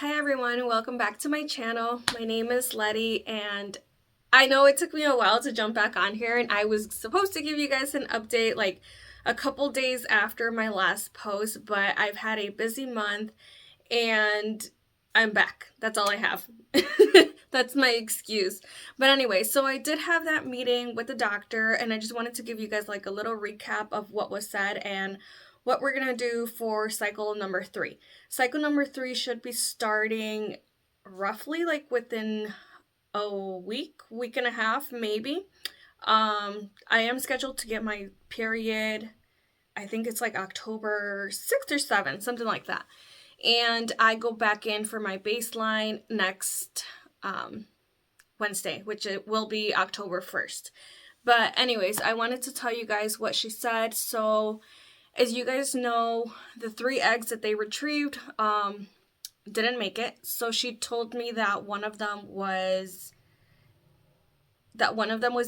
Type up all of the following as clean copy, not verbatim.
Hi everyone, welcome back to my channel. My name is Letty and I know it took me a while to jump back on here, and I was supposed to give you guys an update like a couple days after my last post, but I've had a busy month and I'm back. That's all I have. That's my excuse. But anyway, so I did have that meeting with the doctor, and I just wanted to give you guys like a little recap of what was said and what we're gonna do for cycle number 3. Cycle number 3 should be starting roughly like within a week and a half, maybe. I am scheduled to get my period. I think it's like October 6th or 7th, something like that. And I go back in for my baseline next Wednesday, which it will be October 1st. But anyways, I wanted to tell you guys what she said. So as you guys know, the 3 eggs that they retrieved didn't make it. So she told me that one of them was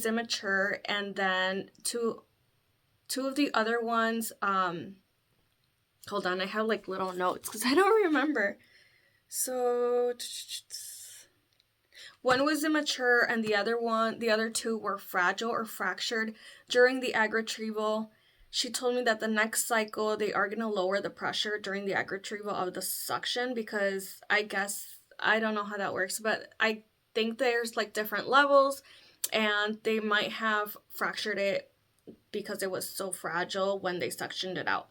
immature, and then two of the other ones, hold on, I have like little notes because I don't remember. So one was immature, and the other two were fragile or fractured during the egg retrieval. She told me that the next cycle they are going to lower the pressure during the egg retrieval of the suction, because I guess I don't know how that works, but I think there's like different levels, and they might have fractured it because it was so fragile when they suctioned it out.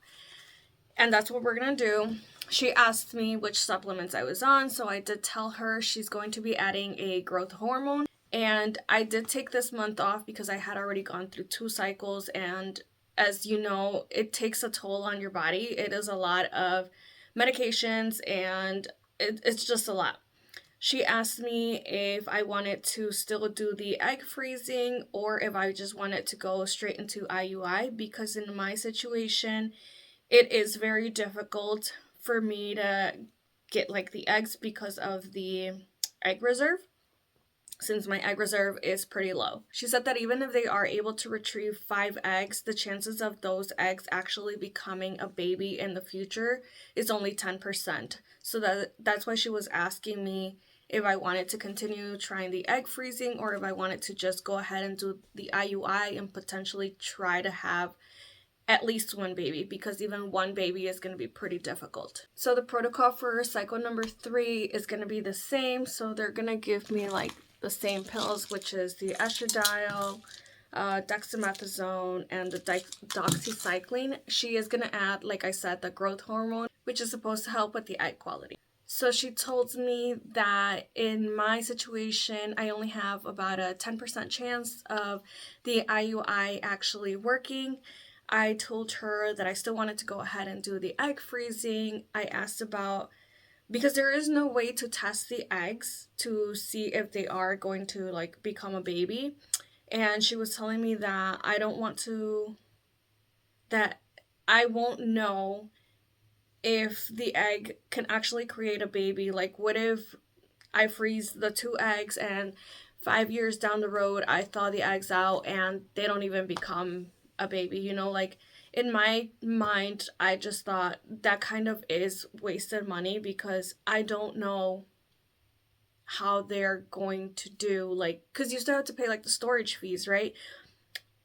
And that's what we're gonna do. She asked me which supplements I was on, so I did tell her she's going to be adding a growth hormone. And I did take this month off because I had already gone through 2 cycles, and as you know, it takes a toll on your body. It is a lot of medications, and it's just a lot. She asked me if I wanted to still do the egg freezing or if I just wanted to go straight into IUI, because in my situation, it is very difficult for me to get like the eggs because of the egg reserve, since my egg reserve is pretty low. She said that even if they are able to retrieve 5 eggs, the chances of those eggs actually becoming a baby in the future is only 10%. So that's why she was asking me if I wanted to continue trying the egg freezing or if I wanted to just go ahead and do the IUI and potentially try to have at least 1 baby, because even 1 baby is going to be pretty difficult. So the protocol for cycle number 3 is going to be the same. So they're going to give me like the same pills, which is the estradiol, dexamethasone, and the doxycycline. She is going to add, like I said, the growth hormone, which is supposed to help with the egg quality. So she told me that in my situation, I only have about a 10% chance of the IUI actually working. I told her that I still wanted to go ahead and do the egg freezing. I asked about, because there is no way to test the eggs to see if they are going to like become a baby. And she was telling me that that I won't know if the egg can actually create a baby. Like, what if I freeze the 2 eggs and 5 years down the road I thaw the eggs out and they don't even become a baby, like in my mind I just thought that kind of is wasted money, because I don't know how they're going to do, like, because you still have to pay like the storage fees, right?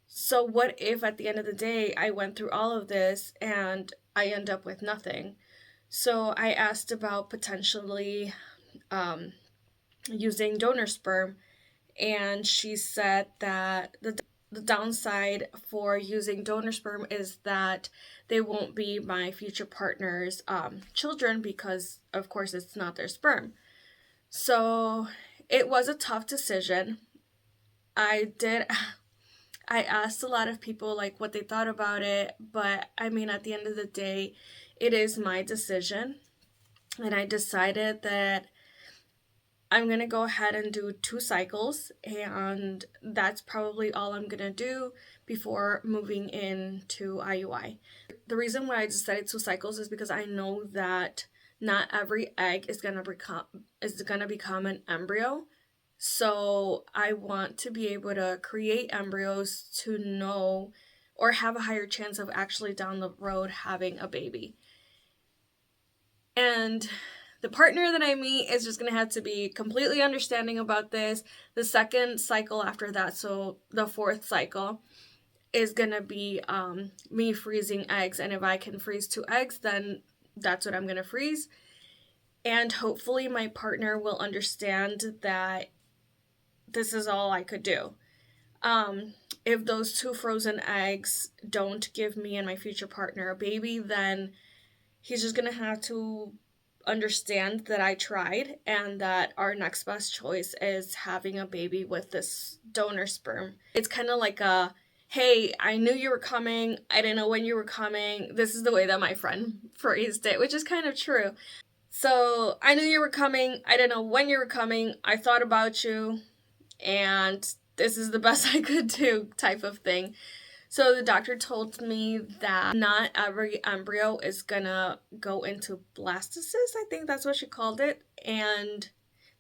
So what if at the end of the day I went through all of this and I end up with nothing? So I asked about potentially using donor sperm, and she said that the downside for using donor sperm is that they won't be my future partner's children, because of course it's not their sperm. So it was a tough decision. I asked a lot of people like what they thought about it, but I mean, at the end of the day, it is my decision, and I decided that I'm going to go ahead and do 2 cycles, and that's probably all I'm going to do before moving into IUI. The reason why I decided 2 cycles is because I know that not every egg is going to become an embryo. So I want to be able to create embryos to know or have a higher chance of actually down the road having a baby. And the partner that I meet is just going to have to be completely understanding about this. The second cycle after that, so the fourth cycle, is going to be me freezing eggs. And if I can freeze 2 eggs, then that's what I'm going to freeze. And hopefully my partner will understand that this is all I could do. If those 2 frozen eggs don't give me and my future partner a baby, then he's just going to have to understand that I tried and that our next best choice is having a baby with this donor sperm. It's kind of like a, hey, I knew you were coming. I didn't know when you were coming. This is the way that my friend phrased it, which is kind of true. So I knew you were coming. I didn't know when you were coming. I thought about you, and this is the best I could do type of thing. So the doctor told me that not every embryo is gonna go into blastocyst, I think that's what she called it, and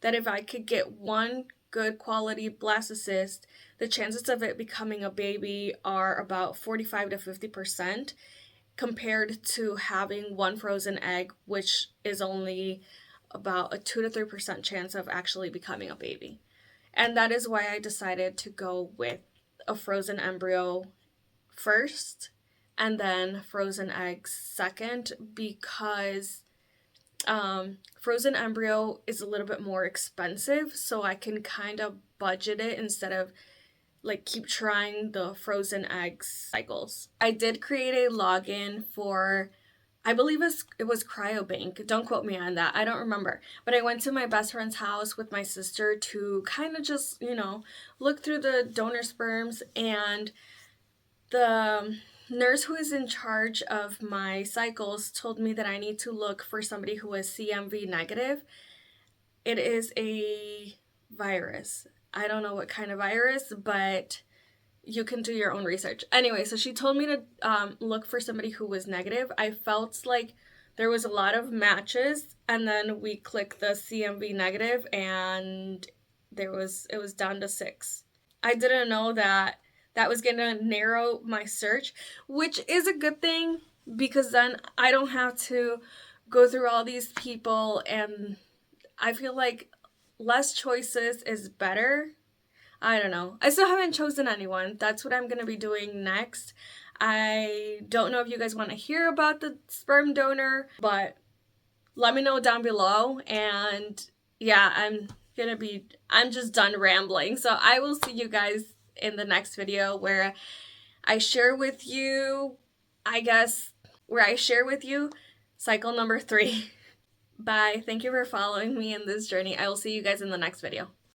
that if I could get one good quality blastocyst, the chances of it becoming a baby are about 45 to 50% compared to having one frozen egg, which is only about a 2 to 3% chance of actually becoming a baby. And that is why I decided to go with a frozen embryo first and then frozen eggs second, because frozen embryo is a little bit more expensive, so I can kind of budget it instead of like keep trying the frozen eggs cycles. I did create a login for, I believe it was Cryobank. Don't quote me on that. I don't remember. But I went to my best friend's house with my sister to kind of just, look through the donor sperms, and the nurse who is in charge of my cycles told me that I need to look for somebody who is CMV negative. It is a virus. I don't know what kind of virus, but you can do your own research. Anyway, so she told me to look for somebody who was negative. I felt like there was a lot of matches, and then we clicked the CMV negative, and it was down to 6. I didn't know that was going to narrow my search, which is a good thing, because then I don't have to go through all these people, and I feel like less choices is better. I don't know. I still haven't chosen anyone. That's what I'm going to be doing next. I don't know if you guys want to hear about the sperm donor, but let me know down below. And yeah, I'm just done rambling. So I will see you guys in the next video where I share with you, cycle number 3. Bye. Thank you for following me in this journey. I will see you guys in the next video.